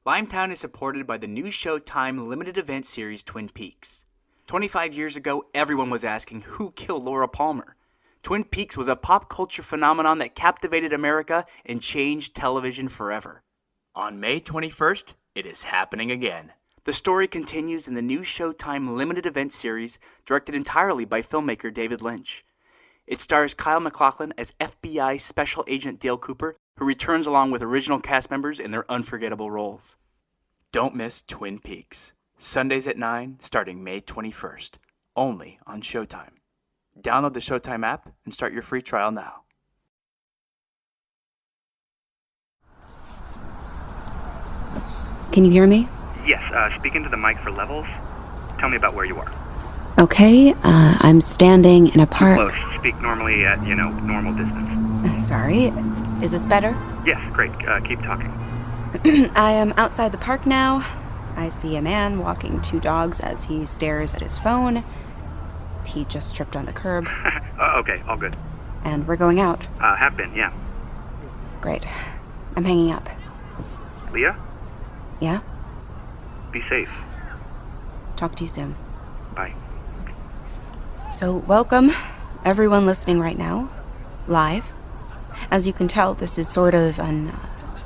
Limetown is supported by the new Showtime limited event series Twin Peaks. 25 years ago, everyone was asking who killed Laura Palmer. Twin Peaks was a pop culture phenomenon that captivated America and changed television forever. On May 21st, it is happening again. The story continues in the new Showtime limited event series directed entirely by filmmaker David Lynch. It stars Kyle MacLachlan as FBI Special Agent Dale Cooper, who returns along with original cast members in their unforgettable roles. Don't miss Twin Peaks. Sundays at 9, starting May 21st. Only on Showtime. Download the Showtime app and start your free trial now. Can you hear me? Yes, speak into the mic for levels. Tell me about where you are. Okay, I'm standing in a park. Too close. Speak normally at, normal distance. Sorry. Is this better? Yes, great. Keep talking. I am outside the park now. I see a man walking two dogs as he stares at his phone. He just tripped on the curb. Okay, all good. And we're going out. Have been, yeah. Great. I'm hanging up. Leah? Yeah? Be safe. Talk to you soon. Bye. So, welcome, everyone listening right now, live. As you can tell, this is sort of an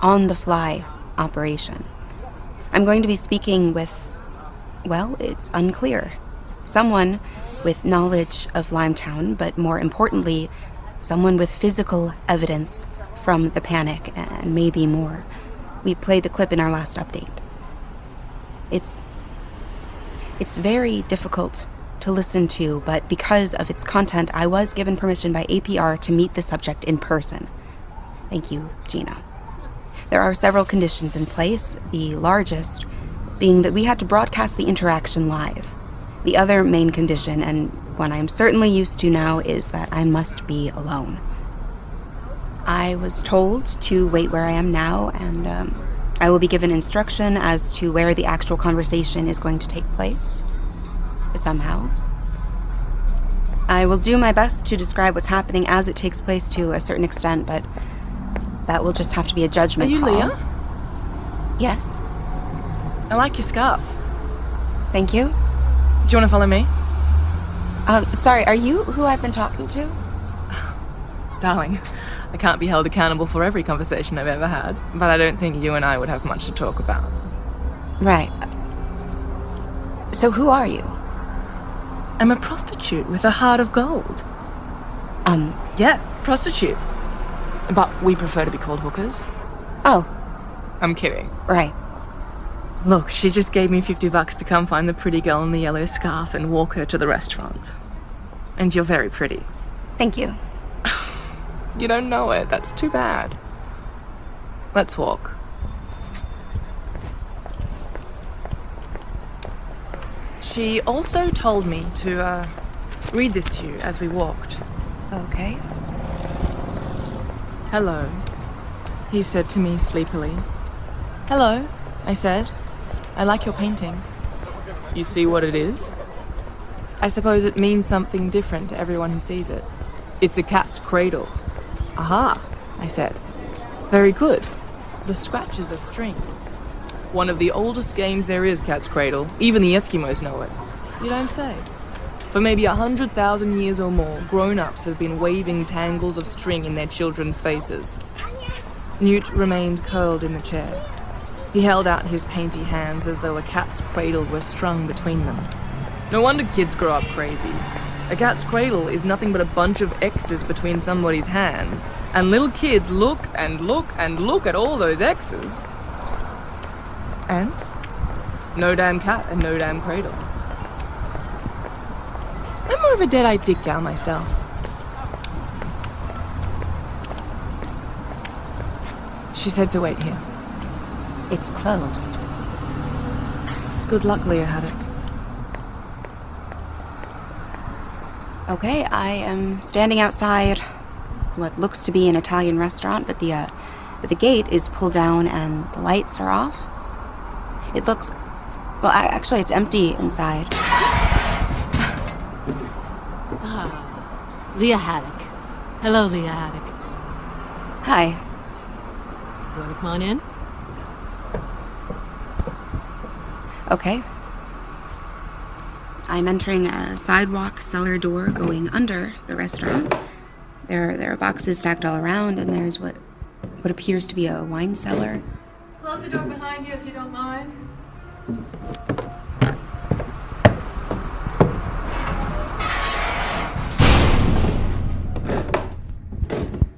on-the-fly operation. I'm going to be speaking with, well, it's unclear. Someone with knowledge of Limetown, but more importantly, someone with physical evidence from the panic, and maybe more. We played the clip in our last update. It's very difficult to listen to, but because of its content, I was given permission by APR to meet the subject in person. Thank you, Gina. There are several conditions in place, the largest being that we had to broadcast the interaction live. The other main condition, and one I'm certainly used to now, is that I must be alone. I was told to wait where I am now, and I will be given instruction as to where the actual conversation is going to take place. Somehow. I will do my best to describe what's happening as it takes place to a certain extent, but that will just have to be a judgment call. Are you Leah? Yes. I like your scarf. Thank you. Do you want to follow me? Sorry, are you who I've been talking to? Darling, I can't be held accountable for every conversation I've ever had, but I don't think you and I would have much to talk about. Right. So who are you? I'm a prostitute with a heart of gold. Yeah, prostitute. But we prefer to be called hookers. Oh. I'm kidding. Right. Look, she just gave me $50 to come find the pretty girl in the yellow scarf and walk her to the restaurant. And you're very pretty. Thank you. You don't know it. That's too bad. Let's walk. She also told me to, read this to you as we walked. Okay. Hello, he said to me sleepily. Hello, I said. I like your painting. You see what it is? I suppose it means something different to everyone who sees it. It's a cat's cradle. Aha, I said. Very good. The scratch is a string. One of the oldest games there is, cat's cradle. Even the Eskimos know it. You don't say. For maybe 100,000 years or more, grown-ups have been waving tangles of string in their children's faces. Newt remained curled in the chair. He held out his painty hands as though a cat's cradle were strung between them. No wonder kids grow up crazy. A cat's cradle is nothing but a bunch of X's between somebody's hands, and little kids look and look and look at all those X's. And? No damn cat and no damn cradle. I'm more of a dead-eyed dick gal myself. She said to wait here. It's closed. Good luck, Lia Haddock. Okay, I am standing outside what looks to be an Italian restaurant, but the gate is pulled down and the lights are off. It looks... well, actually, it's empty inside. Lia Haddock. Hello, Lia Haddock. Hi. You want to come on in? Okay. I'm entering a sidewalk cellar door going under the restaurant. There are boxes stacked all around, and there's what appears to be a wine cellar. Close the door behind you if you don't mind.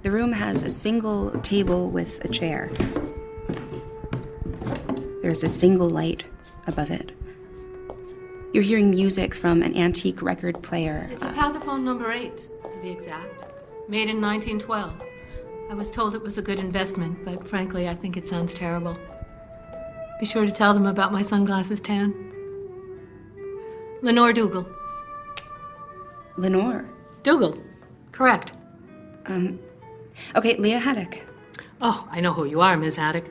The room has a single table with a chair. There's a single light above it. You're hearing music from an antique record player. It's a Pathophone number 8, to be exact. Made in 1912. I was told it was a good investment, but frankly, I think it sounds terrible. Be sure to tell them about my sunglasses tan. Lenor Dougal. Lenor. Dougal. Correct. Okay, Lia Haddock. Oh, I know who you are, Ms. Haddock.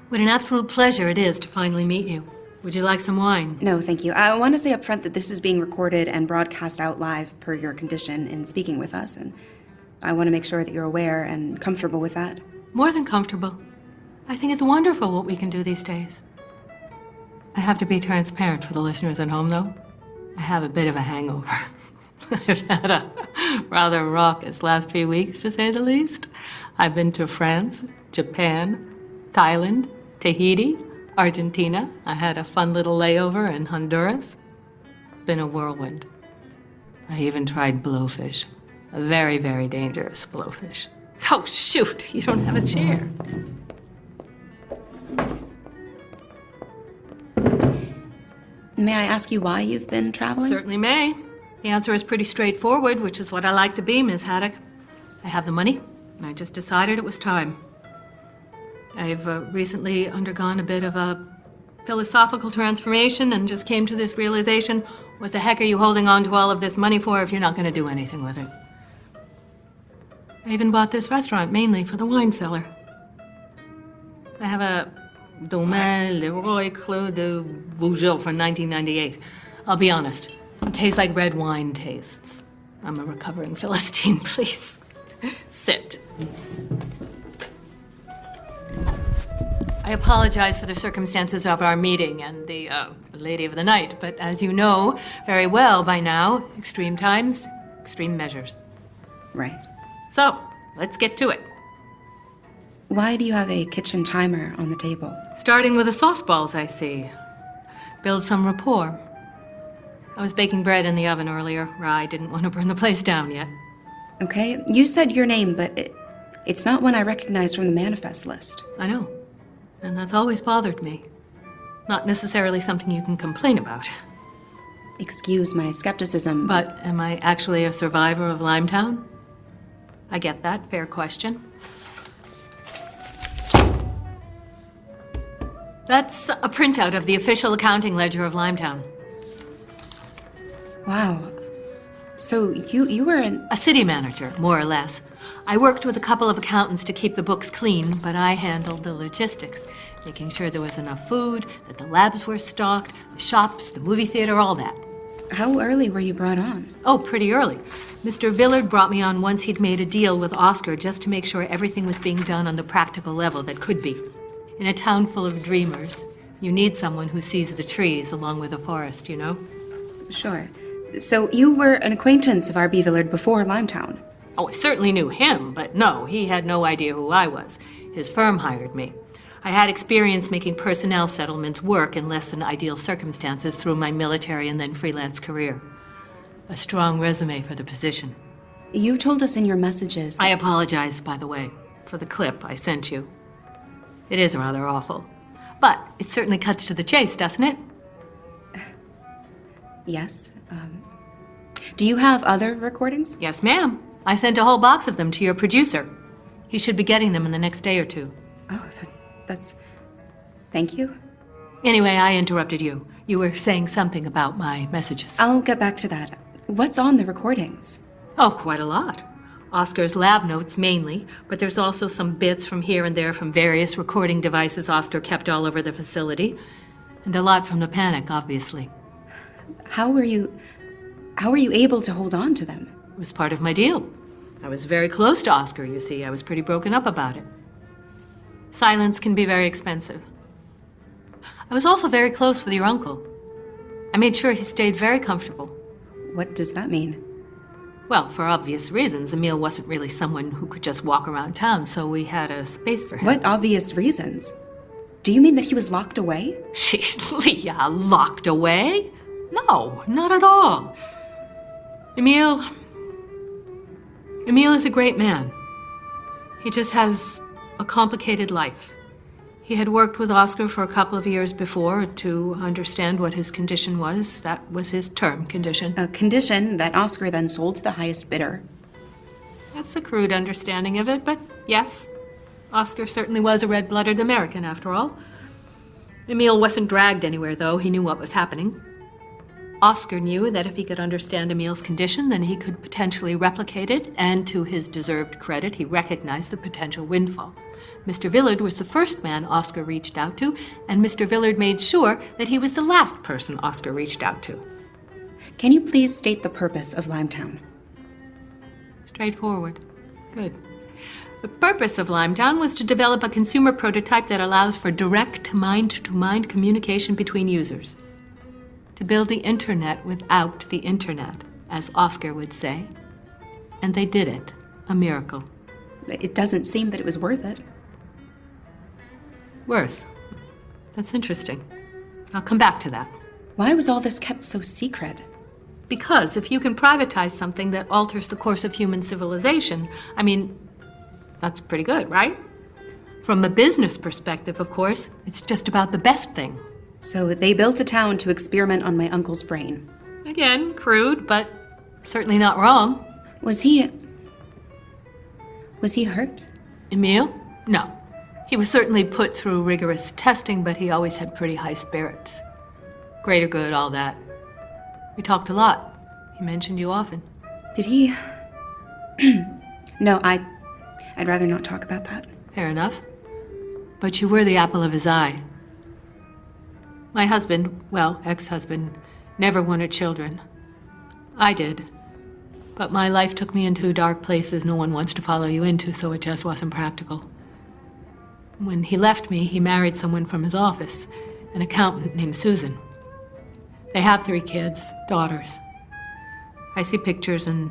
What an absolute pleasure it is to finally meet you. Would you like some wine? No, thank you. I want to say up front that this is being recorded and broadcast out live per your condition in speaking with us, and I want to make sure that you're aware and comfortable with that. More than comfortable. I think it's wonderful what we can do these days. I have to be transparent for the listeners at home, though. I have a bit of a hangover. I've had a rather raucous last few weeks, to say the least. I've been to France, Japan, Thailand, Tahiti, Argentina. I had a fun little layover in Honduras. Been a whirlwind. I even tried blowfish. A very, very dangerous blowfish. Oh, shoot! You don't have a chair. May I ask you why you've been traveling? Certainly may. The answer is pretty straightforward, which is what I like to be, Ms. Haddock. I have the money, and I just decided it was time. I've recently undergone a bit of a philosophical transformation and just came to this realization, what the heck are you holding on to all of this money for if you're not going to do anything with it? I even bought this restaurant mainly for the wine cellar. I have a Domaine Leroy Clos de Vougeot for 1998. I'll be honest, it tastes like red wine tastes. I'm a recovering Philistine, please. Sit. I apologize for the circumstances of our meeting and the lady of the night, but as you know very well by now, extreme times, extreme measures. Right. So, let's get to it. Why do you have a kitchen timer on the table? Starting with the softballs, I see. Build some rapport. I was baking bread in the oven earlier. I didn't want to burn the place down yet. Okay, you said your name, but it's not one I recognized from the manifest list. I know. And that's always bothered me. Not necessarily something you can complain about. Excuse my skepticism. But am I actually a survivor of Limetown? I get that. Fair question. That's a printout of the official accounting ledger of Limetown. Wow. So you were A city manager, more or less. I worked with a couple of accountants to keep the books clean, but I handled the logistics, making sure there was enough food, that the labs were stocked, the shops, the movie theater, all that. How early were you brought on? Oh, pretty early. Mr. Villard brought me on once he'd made a deal with Oscar just to make sure everything was being done on the practical level that could be. In a town full of dreamers, you need someone who sees the trees along with the forest, you know? Sure. So you were an acquaintance of R.B. Villard before Limetown? Oh, I certainly knew him, but no, he had no idea who I was. His firm hired me. I had experience making personnel settlements work in less than ideal circumstances through my military and then freelance career. A strong resume for the position. You told us in your messages... I apologize, by the way, for the clip I sent you. It is rather awful. But it certainly cuts to the chase, doesn't it? Yes. Do you have other recordings? Yes, ma'am. I sent a whole box of them to your producer. He should be getting them in the next day or two. Oh, that's... Thank you. Anyway, I interrupted you. You were saying something about my messages. I'll get back to that. What's on the recordings? Oh, quite a lot. Oscar's lab notes mainly, but there's also some bits from here and there from various recording devices Oscar kept all over the facility. And a lot from the panic, obviously. How were you able to hold on to them? It was part of my deal. I was very close to Oscar, you see. I was pretty broken up about it. Silence can be very expensive. I was also very close with your uncle. I made sure he stayed very comfortable. What does that mean? Well, for obvious reasons, Emil wasn't really someone who could just walk around town, so we had a space for him. What obvious reasons? Do you mean that he was locked away? Sheesh, Leah, locked away? No, not at all. Emil is a great man. He just has a complicated life. He had worked with Oscar for a couple of years before to understand what his condition was. That was his term condition. A condition that Oscar then sold to the highest bidder. That's a crude understanding of it, but yes, Oscar certainly was a red-blooded American after all. Emil wasn't dragged anywhere, though. He knew what was happening. Oscar knew that if he could understand Emil's condition, then he could potentially replicate it, and to his deserved credit, he recognized the potential windfall. Mr. Villard was the first man Oscar reached out to, and Mr. Villard made sure that he was the last person Oscar reached out to. Can you please state the purpose of Limetown? Straightforward. Good. The purpose of Limetown was to develop a consumer prototype that allows for direct mind-to-mind communication between users. To build the internet without the internet, as Oscar would say. And they did it. A miracle. It doesn't seem that it was worth it. Worse. That's interesting. I'll come back to that. Why was all this kept so secret? Because if you can privatize something that alters the course of human civilization, I mean, that's pretty good, right? From a business perspective, of course, it's just about the best thing. So they built a town to experiment on my uncle's brain. Again, crude, but certainly not wrong. Was he hurt? Emil? No. He was certainly put through rigorous testing, but he always had pretty high spirits. Greater good, all that. We talked a lot. He mentioned you often. Did he? No, I'd rather not talk about that. Fair enough. But you were the apple of his eye. My husband, well, ex-husband, never wanted children. I did. But my life took me into dark places no one wants to follow you into, so it just wasn't practical. When he left me, he married someone from his office, an accountant named Susan. They have 3 kids, daughters. I see pictures and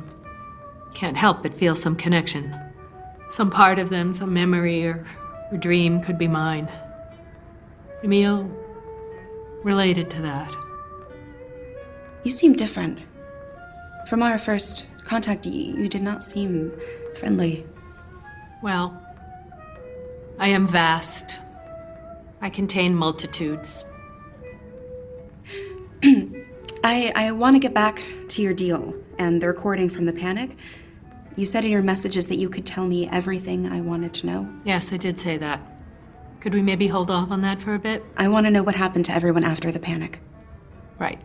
can't help but feel some connection. Some part of them, some memory or dream could be mine. Emil related to that. You seem different. From our first contact, you did not seem friendly. Well, I am vast. I contain multitudes. I want to get back to your deal and the recording from the panic. You said in your messages that you could tell me everything I wanted to know. Yes, I did say that. Could we maybe hold off on that for a bit? I want to know what happened to everyone after the panic. Right.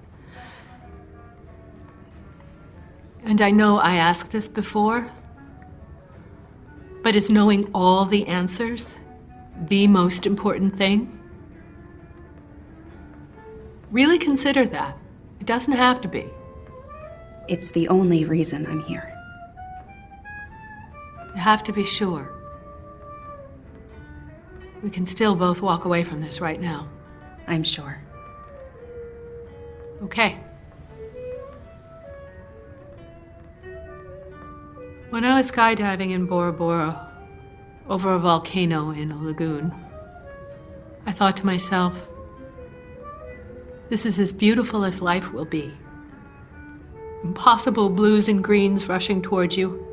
And I know I asked this before, but is knowing all the answers the most important thing? Really consider that. It doesn't have to be. It's the only reason I'm here. You have to be sure. We can still both walk away from this right now. I'm sure. Okay. When I was skydiving in Bora Bora, over a volcano in a lagoon, I thought to myself, this is as beautiful as life will be. Impossible blues and greens rushing towards you.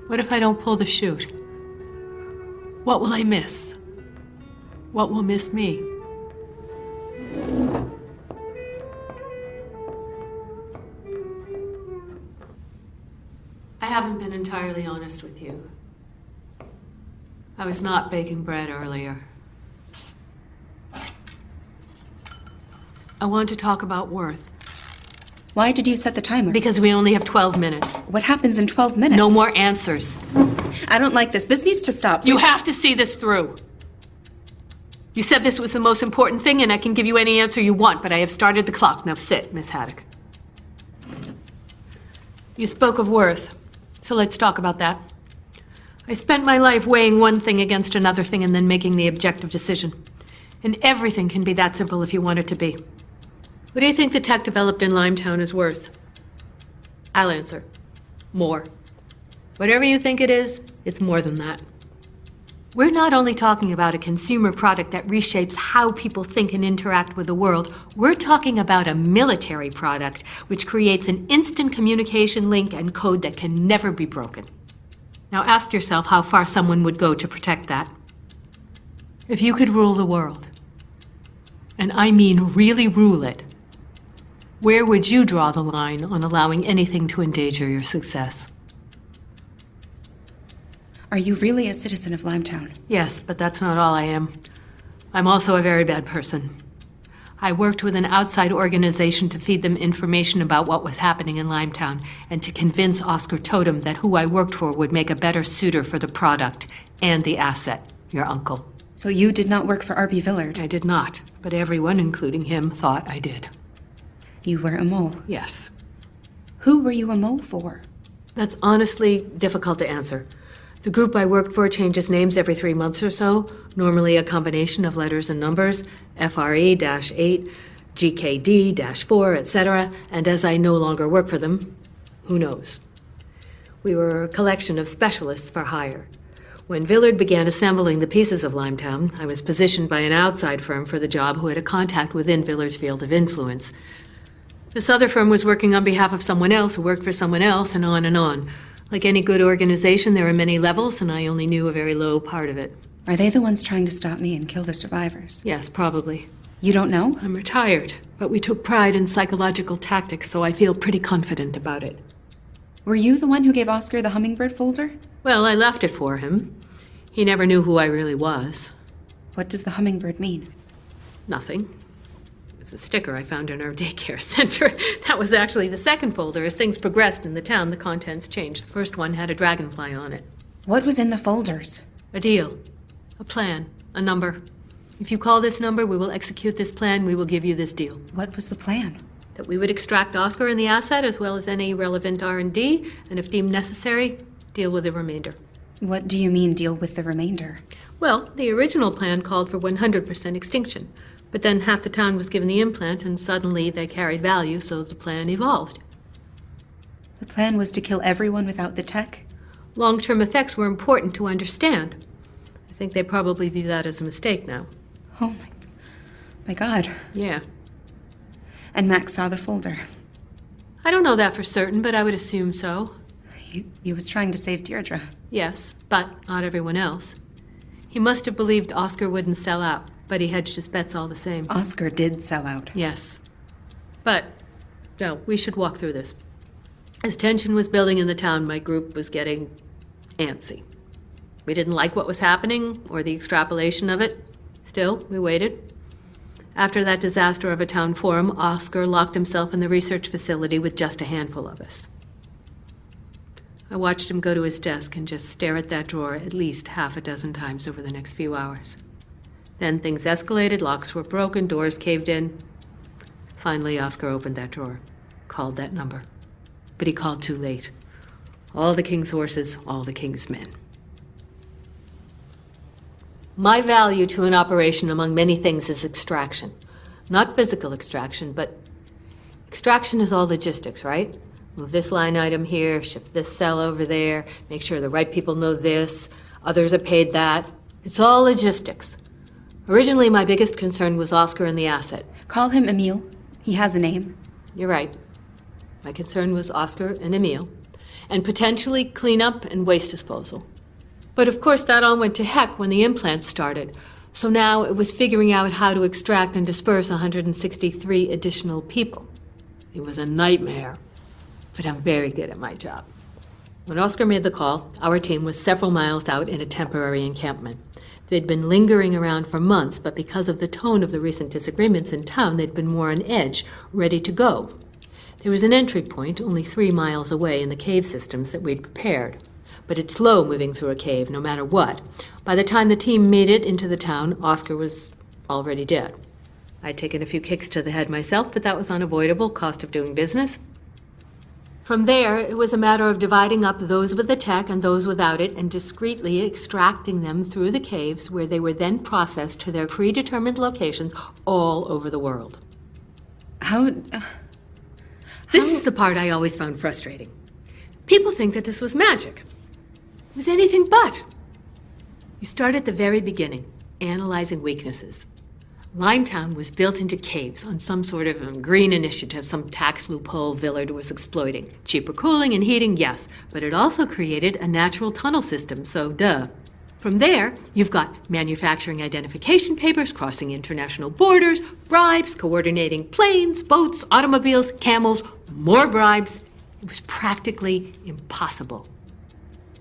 What if I don't pull the chute? What will I miss? What will miss me? I haven't been entirely honest with you. I was not baking bread earlier. I want to talk about Worth. Why did you set the timer? Because we only have 12 minutes. What happens in 12 minutes? No more answers. I don't like this. This needs to stop. You have to see this through. You said this was the most important thing, and I can give you any answer you want, but I have started the clock. Now sit, Miss Haddock. You spoke of Worth, so let's talk about that. I spent my life weighing one thing against another thing and then making the objective decision. And everything can be that simple if you want it to be. What do you think the tech developed in Limetown is worth? I'll answer. More. Whatever you think it is, it's more than that. We're not only talking about a consumer product that reshapes how people think and interact with the world, we're talking about a military product which creates an instant communication link and code that can never be broken. Now ask yourself how far someone would go to protect that. If you could rule the world, and I mean really rule it, where would you draw the line on allowing anything to endanger your success? Are you really a citizen of Limetown? Yes, but that's not all I am. I'm also a very bad person. I worked with an outside organization to feed them information about what was happening in Limetown and to convince Oscar Totem that who I worked for would make a better suitor for the product and the asset, your uncle. So you did not work for R.B. Villard? I did not, but everyone, including him, thought I did. You were a mole? Yes. Who were you a mole for? That's honestly difficult to answer. The group I worked for changes names every 3 months or so, normally a combination of letters and numbers, FRE-8, GKD-4, etc., and as I no longer work for them, who knows? We were a collection of specialists for hire. When Villard began assembling the pieces of Limetown, I was positioned by an outside firm for the job who had a contact within Villard's field of influence. This other firm was working on behalf of someone else who worked for someone else, and on and on. Like any good organization, there are many levels, and I only knew a very low part of it. Are they the ones trying to stop me and kill the survivors? Yes, probably. You don't know? I'm retired, but we took pride in psychological tactics, so I feel pretty confident about it. Were you the one who gave Oscar the hummingbird folder? Well, I left it for him. He never knew who I really was. What does the hummingbird mean? Nothing. It's a sticker I found in our daycare center. That was actually the second folder. As things progressed in the town, the contents changed. The first one had a dragonfly on it. What was in the folders? A deal. A plan. A number. If you call this number, we will execute this plan. We will give you this deal. What was the plan? That we would extract Oscar and the asset, as well as any relevant R&D, and if deemed necessary, deal with the remainder. What do you mean, deal with the remainder? Well, the original plan called for 100% extinction. But then half the town was given the implant, and suddenly they carried value, so the plan evolved. The plan was to kill everyone without the tech? Long-term effects were important to understand. I think they probably view that as a mistake now. Oh my God. Yeah. And Max saw the folder. I don't know that for certain, but I would assume so. He was trying to save Deirdre. Yes, but not everyone else. He must have believed Oscar wouldn't sell out, but he hedged his bets all the same. Oscar did sell out. Yes. But, no, we should walk through this. As tension was building in the town, my group was getting antsy. We didn't like what was happening, or the extrapolation of it. Still, we waited. After that disaster of a town forum, Oscar locked himself in the research facility with just a handful of us. I watched him go to his desk and just stare at that drawer at least half a dozen times over the next few hours. Then things escalated, locks were broken, doors caved in. Finally, Oscar opened that drawer, called that number. But he called too late. All the king's horses, all the king's men. My value to an operation, among many things, is extraction. Not physical extraction, but extraction is all logistics, right? Move this line item here, shift this cell over there, make sure the right people know this, others are paid that. It's all logistics. Originally, my biggest concern was Oscar and the asset. Call him Emile. He has a name. You're right. My concern was Oscar and Emile, and potentially cleanup and waste disposal. But of course, that all went to heck when the implants started. So now it was figuring out how to extract and disperse 163 additional people. It was a nightmare. But I'm very good at my job. When Oscar made the call, our team was several miles out in a temporary encampment. They'd been lingering around for months, but because of the tone of the recent disagreements in town, they'd been more on edge, ready to go. There was an entry point only 3 miles away in the cave systems that we'd prepared. But it's slow moving through a cave, no matter what. By the time the team made it into the town, Oscar was already dead. I'd taken a few kicks to the head myself, but that was unavoidable, cost of doing business. From there, it was a matter of dividing up those with the tech and those without it and discreetly extracting them through the caves where they were then processed to their predetermined locations all over the world. This is the part I always found frustrating. People think that this was magic. It was anything but. You start at the very beginning, analyzing weaknesses. Limetown was built into caves on some sort of green initiative, some tax loophole Villard was exploiting. Cheaper cooling and heating, yes, but it also created a natural tunnel system, so duh. From there, you've got manufacturing identification papers, crossing international borders, bribes, coordinating planes, boats, automobiles, camels, more bribes. It was practically impossible.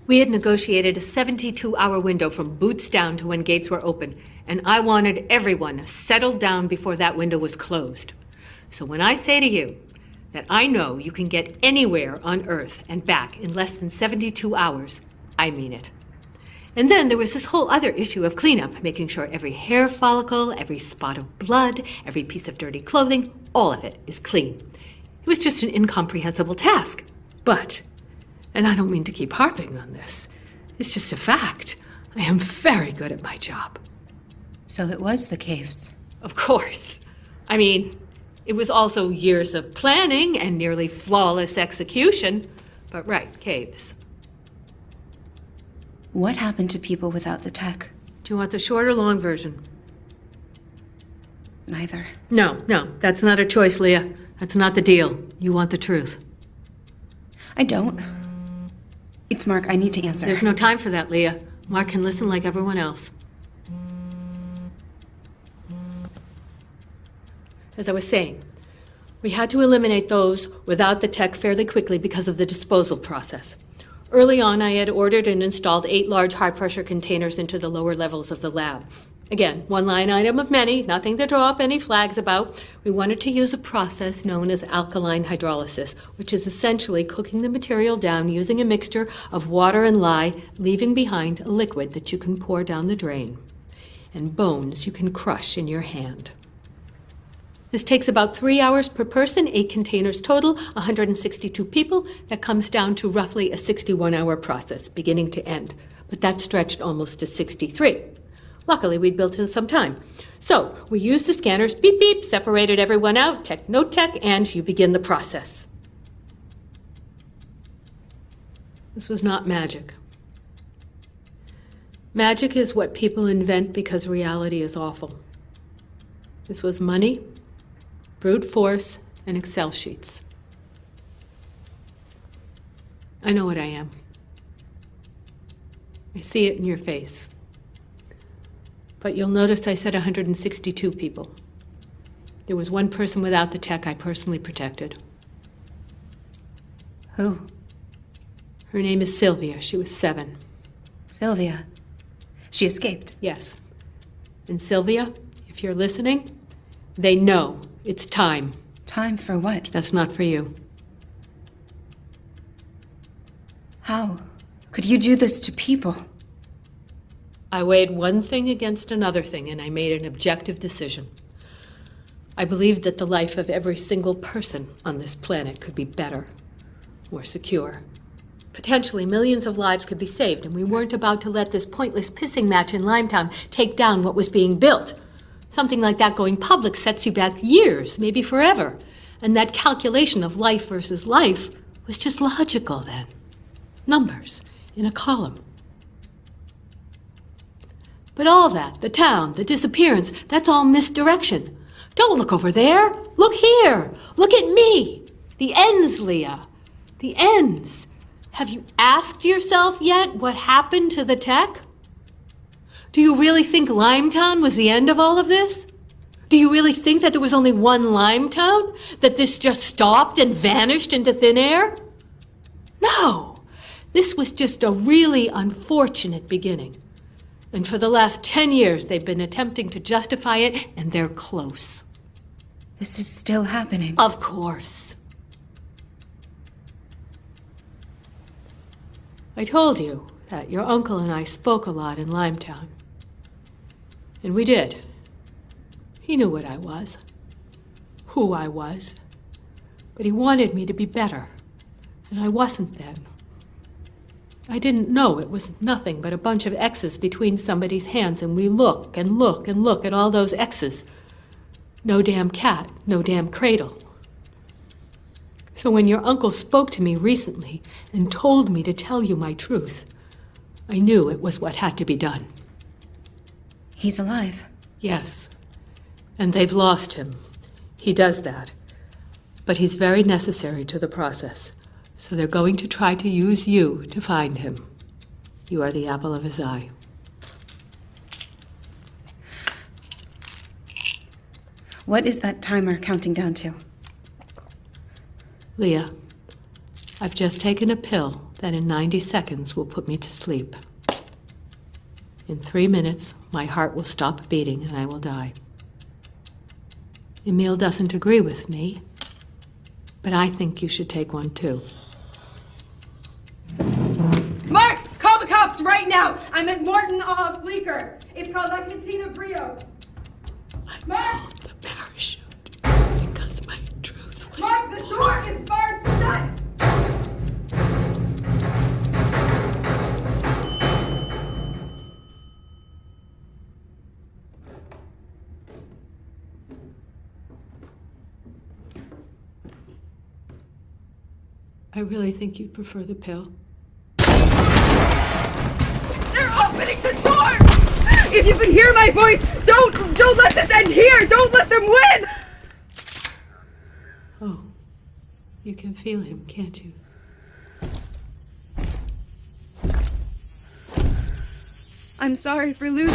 We had negotiated a 72-hour window from boots down to when gates were open, and I wanted everyone settled down before that window was closed. So when I say to you that I know you can get anywhere on Earth and back in less than 72 hours, I mean it. And then there was this whole other issue of cleanup, making sure every hair follicle, every spot of blood, every piece of dirty clothing, all of it is clean. It was just an incomprehensible task. But, and I don't mean to keep harping on this, it's just a fact. I am very good at my job. So it was the caves. Of course. I mean, it was also years of planning and nearly flawless execution. But right, caves. What happened to people without the tech? Do you want the short or long version? Neither. No, that's not a choice, Leah. That's not the deal. You want the truth. I don't. It's Mark. I need to answer. There's no time for that, Leah. Mark can listen like everyone else. As I was saying, we had to eliminate those without the tech fairly quickly because of the disposal process. Early on, I had ordered and installed 8 large high-pressure containers into the lower levels of the lab. Again, one line item of many, nothing to draw up any flags about. We wanted to use a process known as alkaline hydrolysis, which is essentially cooking the material down using a mixture of water and lye, leaving behind a liquid that you can pour down the drain, and bones you can crush in your hand. This takes about 3 hours per person, 8 containers total, 162 people. That comes down to roughly a 61-hour process, beginning to end. But that stretched almost to 63. Luckily, we'd built in some time. So we used the scanners, beep, beep, separated everyone out, tech, no tech, and you begin the process. This was not magic. Magic is what people invent because reality is awful. This was money, brute force, and Excel sheets. I know what I am. I see it in your face. But you'll notice I said 162 people. There was one person without the tech I personally protected. Who? Her name is Sylvia. She was 7. Sylvia. She escaped. Yes. And Sylvia, if you're listening, they know it's time. Time for what? That's not for you. How could you do this to people? I weighed one thing against another thing, and I made an objective decision. I believed that the life of every single person on this planet could be better, more secure. Potentially millions of lives could be saved, and we weren't about to let this pointless pissing match in Limetown take down what was being built. Something like that going public sets you back years, maybe forever. And that calculation of life versus life was just logical then. Numbers in a column. But all that, the town, the disappearance, that's all misdirection. Don't look over there. Look here. Look at me. The ends, Leah. The ends. Have you asked yourself yet what happened to the tech? Do you really think Limetown was the end of all of this? Do you really think that there was only one Limetown? That this just stopped and vanished into thin air? No. This was just a really unfortunate beginning. And for the last 10 years, they've been attempting to justify it, and they're close. This is still happening. Of course. I told you that your uncle and I spoke a lot in Limetown. And we did. He knew what I was, who I was, but he wanted me to be better, And I wasn't then. I didn't know it was nothing but a bunch of X's between somebody's hands, and we look and look and look at all those X's. No damn cat, no damn cradle. So when your uncle spoke to me recently and told me to tell you my truth, I knew it was what had to be done. He's alive. Yes. And they've lost him. He does that. But he's very necessary to the process. So they're going to try to use you to find him. You are the apple of his eye. What is that timer counting down to? Leah, I've just taken a pill that in 90 seconds will put me to sleep. In 3 minutes, my heart will stop beating and I will die. Emil doesn't agree with me, but I think you should take one too. Mark, call the cops right now! I'm at Morton off Bleecker. It's called La Cantina Brio. I pulled the parachute because my truth was Mark, the door is barred shut! I really think you prefer the pill. They're opening the door! If you can hear my voice, don't let this end here! Don't let them win! Oh, you can feel him, can't you? I'm sorry for losing.